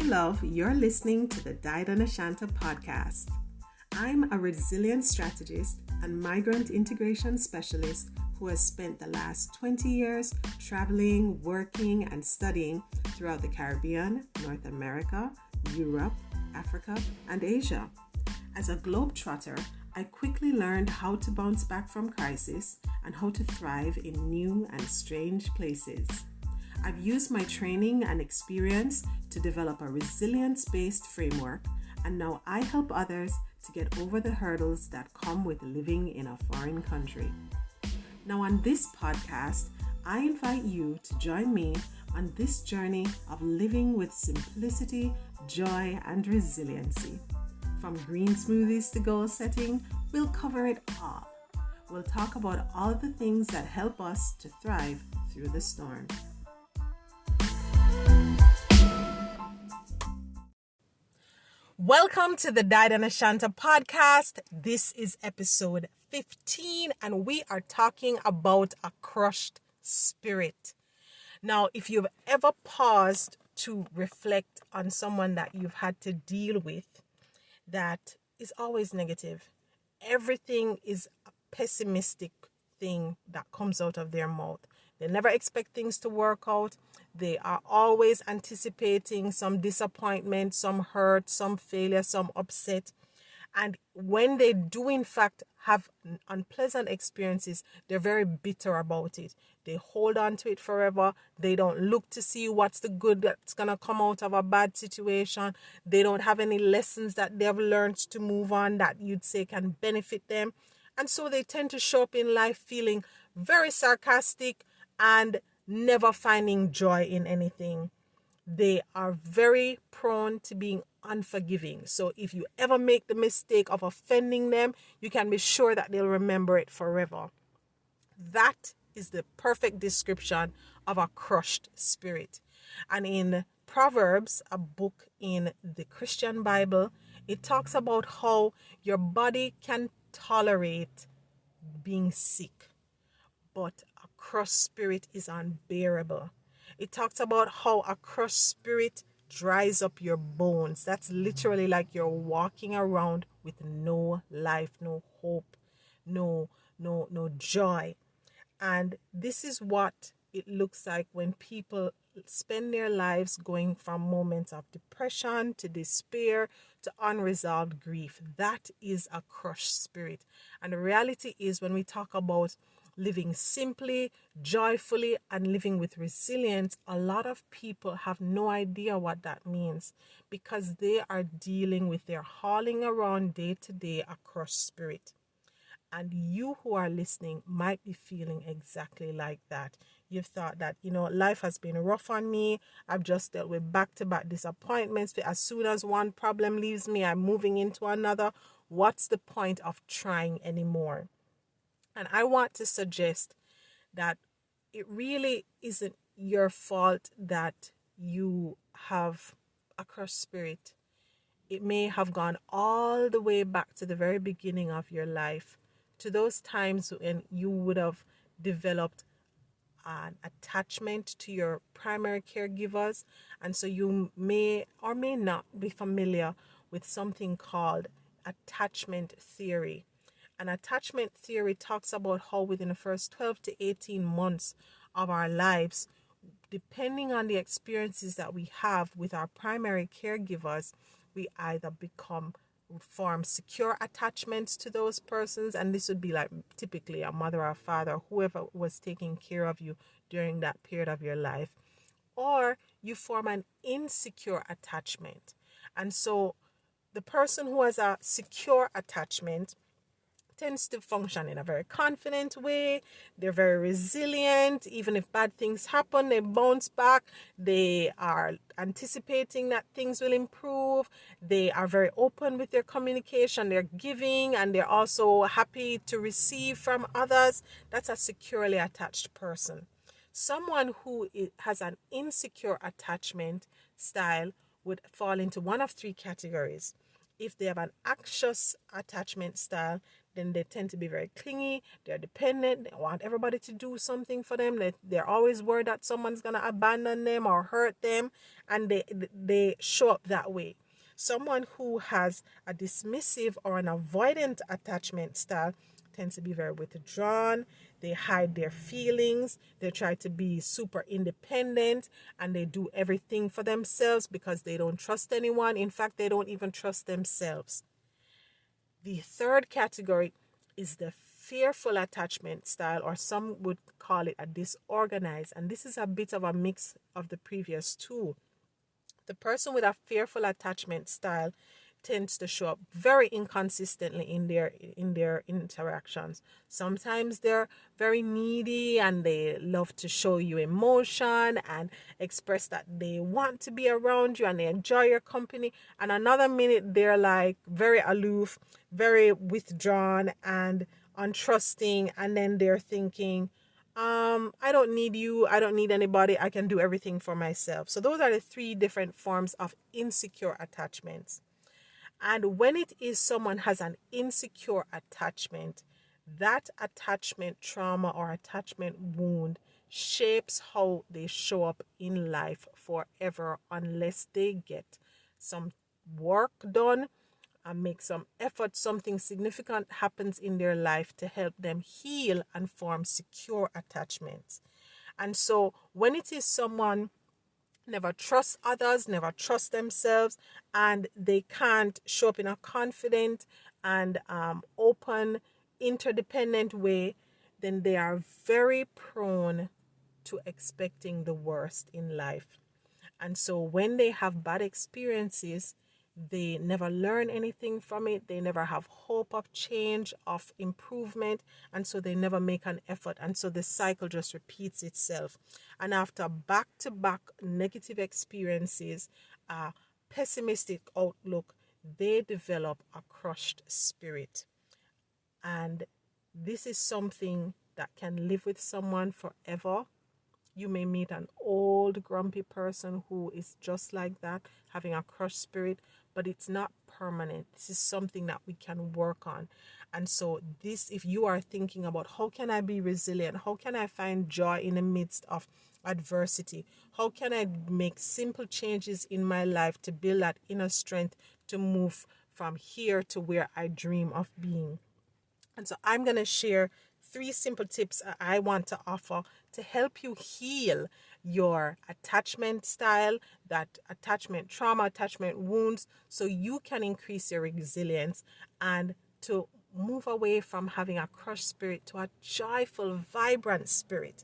love, you're listening to the Died on Ashanta podcast. I'm a resilience strategist and migrant integration specialist who has spent the last 20 years traveling, working, and studying throughout the Caribbean, North America, Europe, Africa, and Asia. As a globetrotter, I quickly learned how to bounce back from crisis and how to thrive in new and strange places. I've used my training and experience to develop a resilience-based framework, and now I help others to get over the hurdles that come with living in a foreign country. Now on this podcast, I invite you to join me on this journey of living with simplicity, joy, and resiliency. From green smoothies to goal setting, we'll cover it all. We'll talk about all the things that help us to thrive through the storm. Welcome to the Died on Ashanta podcast. This is episode 15, and we are talking about a crushed spirit. Now, if you've ever paused to reflect on someone that you've had to deal with that is always negative, everything is a pessimistic thing that comes out of their mouth. They never expect things to work out. They are always anticipating some disappointment, some hurt, some failure, some upset. And when they do, in fact, have unpleasant experiences, they're very bitter about it. They hold on to it forever. They don't look to see what's the good that's going to come out of a bad situation. They don't have any lessons that they've learned to move on that you'd say can benefit them. And so they tend to show up in life feeling very sarcastic and never finding joy in anything. They are very prone to being unforgiving. So if you ever make the mistake of offending them, you can be sure that they'll remember it forever. That is the perfect description of a crushed spirit. And in Proverbs, a book in the Christian Bible, it talks about how your body can tolerate being sick, but a crushed spirit is unbearable. It talks about how a crushed spirit dries up your bones. That's literally like you're walking around with no life, no hope, no joy. And this is what it looks like when people spend their lives going from moments of depression to despair to unresolved grief. That is a crushed spirit. And the reality is, when we talk about living simply, joyfully, and living with resilience, a lot of people have no idea what that means because they are dealing with their hauling around day to day a crushed spirit. And you who are listening might be feeling exactly like that. You've thought that, life has been rough on me. I've just dealt with back-to-back disappointments. As soon as one problem leaves me, I'm moving into another. What's the point of trying anymore? And I want to suggest that it really isn't your fault that you have a crushed spirit. It may have gone all the way back to the very beginning of your life, to those times when you would have developed an attachment to your primary caregivers. And so you may or may not be familiar with something called attachment theory. And attachment theory talks about how within the first 12 to 18 months of our lives, depending on the experiences that we have with our primary caregivers, we either form secure attachments to those persons, and this would be like typically a mother or father, whoever was taking care of you during that period of your life, or you form an insecure attachment. And so the person who has a secure attachment tends to function in a very confident way. They're very resilient. Even if bad things happen, they bounce back. They are anticipating that things will improve. They are very open with their communication. They're giving, and they're also happy to receive from others. That's a securely attached person. Someone who has an insecure attachment style would fall into one of three categories. If they have an anxious attachment style, then they tend to be very clingy, they're dependent, they want everybody to do something for them, they're always worried that someone's going to abandon them or hurt them, and they show up that way. Someone who has a dismissive or an avoidant attachment style tends to be very withdrawn. They hide their feelings. They try to be super independent, and they do everything for themselves because they don't trust anyone. In fact, they don't even trust themselves. The third category is the fearful attachment style, or some would call it a disorganized. And this is a bit of a mix of the previous two. The person with a fearful attachment style tends to show up very inconsistently in their interactions. Sometimes they're very needy and they love to show you emotion and express that they want to be around you and they enjoy your company, and another minute they're like very aloof, very withdrawn and untrusting, and then they're thinking, I don't need you, I don't need anybody, I can do everything for myself. So those are the three different forms of insecure attachments. And when it is someone has an insecure attachment, that attachment trauma or attachment wound shapes how they show up in life forever unless they get some work done and make some effort, something significant happens in their life to help them heal and form secure attachments. And so when it is someone never trust others, never trust themselves, and they can't show up in a confident and open, interdependent way, then they are very prone to expecting the worst in life. And so when they have bad experiences, they never learn anything from it. They never have hope of change, of improvement. And so they never make an effort. And so the cycle just repeats itself. And after back-to-back negative experiences, a pessimistic outlook, they develop a crushed spirit. And this is something that can live with someone forever. You may meet an old grumpy person who is just like that, having a crushed spirit, but it's not permanent. This is something that we can work on. And so this, if you are thinking about how can I be resilient, how can I find joy in the midst of adversity, how can I make simple changes in my life to build that inner strength to move from here to where I dream of being. And so I'm going to share 3 simple tips I want to offer to help you heal your attachment style, that attachment trauma, attachment wounds, so you can increase your resilience and to move away from having a crushed spirit to a joyful, vibrant spirit.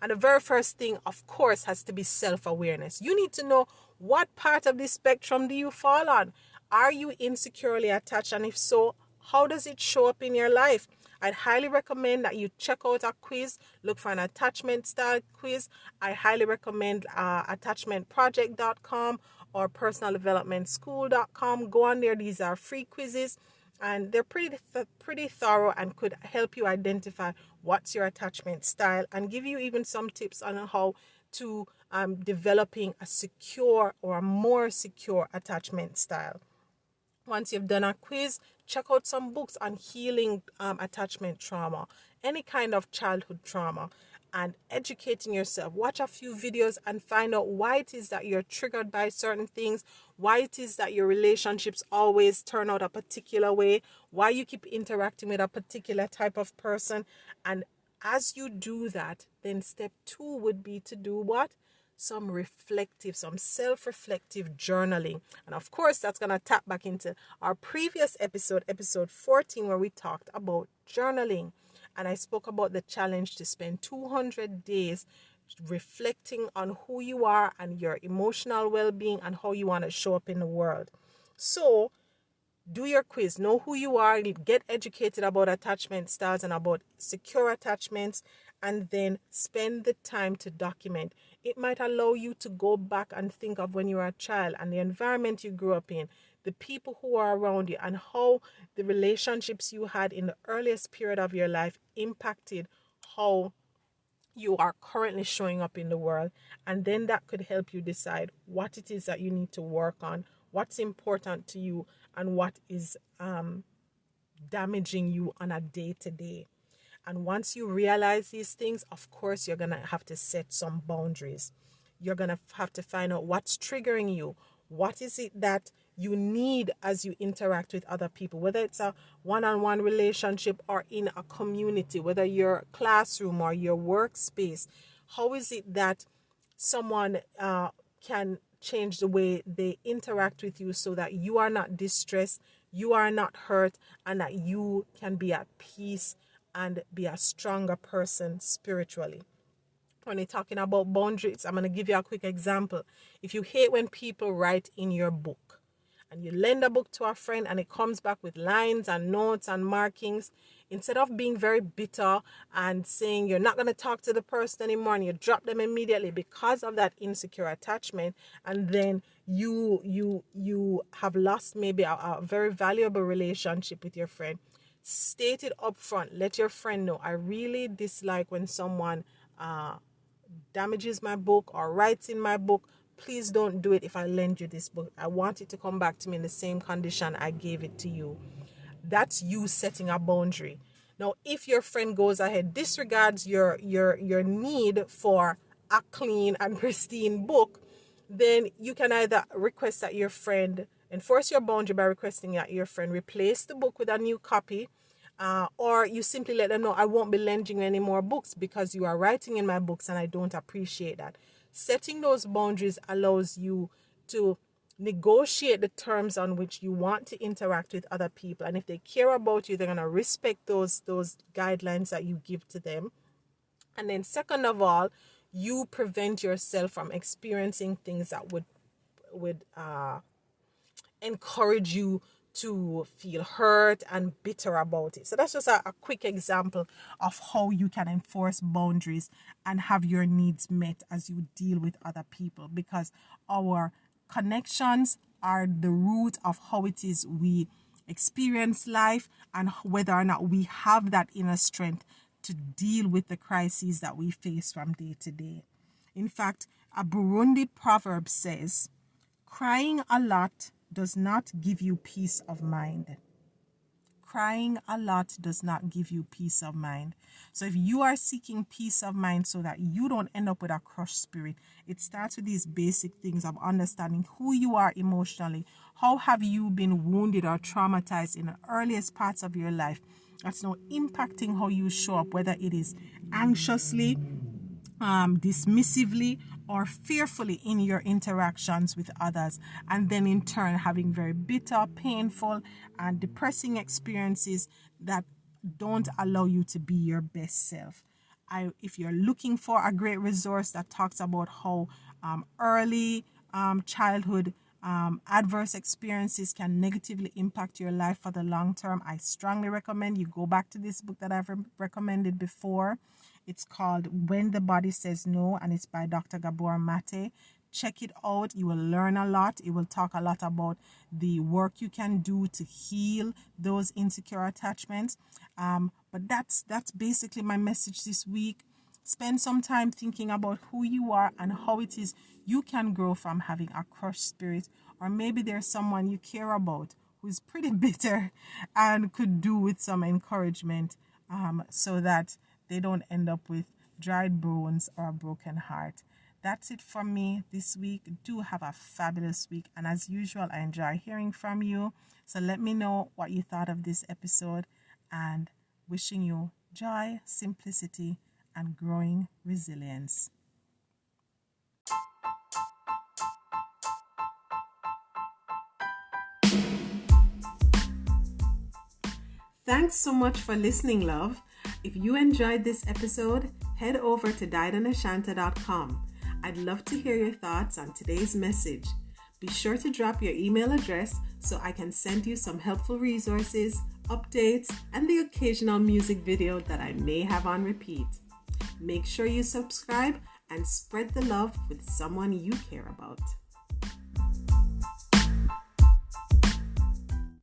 And the very first thing, of course, has to be self-awareness. You need to know what part of this spectrum do you fall on. Are you insecurely attached? And if so, how does it show up in your life? I'd highly recommend that you check out a quiz. Look for an attachment style quiz. I highly recommend attachmentproject.com or personaldevelopmentschool.com. Go on there. These are free quizzes and they're pretty thorough and could help you identify what's your attachment style and give you even some tips on how to developing a secure or a more secure attachment style. Once you've done a quiz, check out some books on healing attachment trauma, any kind of childhood trauma, and educating yourself. Watch a few videos and find out why it is that you're triggered by certain things, why it is that your relationships always turn out a particular way, why you keep interacting with a particular type of person. And as you do that, then step 2 would be to do what? Some self-reflective journaling. And of course, that's going to tap back into our previous episode 14, where we talked about journaling. And I spoke about the challenge to spend 200 days reflecting on who you are and your emotional well-being and how you want to show up in the world. So, do your quiz, know who you are, get educated about attachment styles and about secure attachments, and then spend the time to document. It might allow you to go back and think of when you were a child and the environment you grew up in, the people who are around you, and how the relationships you had in the earliest period of your life impacted how you are currently showing up in the world. And then that could help you decide what it is that you need to work on, what's important to you, and what is damaging you on a day-to-day. And once you realize these things, of course, you're going to have to set some boundaries. You're going to have to find out what's triggering you. What is it that you need as you interact with other people, whether it's a one-on-one relationship or in a community, whether your classroom or your workspace. How is it that someone can change the way they interact with you so that you are not distressed, you are not hurt, and that you can be at peace and be a stronger person spiritually? When you're talking about boundaries, I'm going to give you a quick example. If you hate when people write in your book and you lend a book to a friend and it comes back with lines and notes and markings, instead of being very bitter and saying you're not going to talk to the person anymore and you drop them immediately because of that insecure attachment, and then you have lost maybe a very valuable relationship with your friend, state it up front. Let your friend know, I really dislike when someone damages my book or writes in my book. Please don't do it. If I lend you this book, I want it to come back to me in the same condition I gave it to you. That's you setting a boundary. Now, if your friend goes ahead, disregards your need for a clean and pristine book, then you can either request that your friend enforce your boundary by requesting that your friend replace the book with a new copy. Or you simply let them know, I won't be lending you any more books because you are writing in my books and I don't appreciate that. Setting those boundaries allows you to negotiate the terms on which you want to interact with other people. And if they care about you, they're going to respect those guidelines that you give to them. And then second of all, you prevent yourself from experiencing things that would encourage you to feel hurt and bitter about it. So that's just a quick example of how you can enforce boundaries and have your needs met as you deal with other people, because our connections are the root of how it is we experience life and whether or not we have that inner strength to deal with the crises that we face from day to day. In fact, a Burundi proverb says, crying a lot does not give you peace of mind. Crying a lot does not give you peace of mind. So if you are seeking peace of mind so that you don't end up with a crushed spirit, it starts with these basic things of understanding who you are emotionally. How have you been wounded or traumatized in the earliest parts of your life? That's now impacting how you show up, whether it is anxiously, dismissively, or fearfully in your interactions with others, and then in turn having very bitter, painful, and depressing experiences that don't allow you to be your best self. If you're looking for a great resource that talks about how early childhood adverse experiences can negatively impact your life for the long term, I strongly recommend you go back to this book that I've recommended before. It's called When the Body Says No, and it's by Dr. Gabor Mate. Check it out. You will learn a lot. It will talk a lot about the work you can do to heal those insecure attachments. But that's basically my message this week. Spend some time thinking about who you are and how it is you can grow from having a crushed spirit. Or maybe there's someone you care about who's pretty bitter and could do with some encouragement so that they don't end up with dried bones or a broken heart. That's it from me this week. Do have a fabulous week. And as usual, I enjoy hearing from you. So let me know what you thought of this episode, and wishing you joy, simplicity, and growing resilience. Thanks so much for listening, love. If you enjoyed this episode, head over to diedonashanta.com. I'd love to hear your thoughts on today's message. Be sure to drop your email address so I can send you some helpful resources, updates, and the occasional music video that I may have on repeat. Make sure you subscribe and spread the love with someone you care about.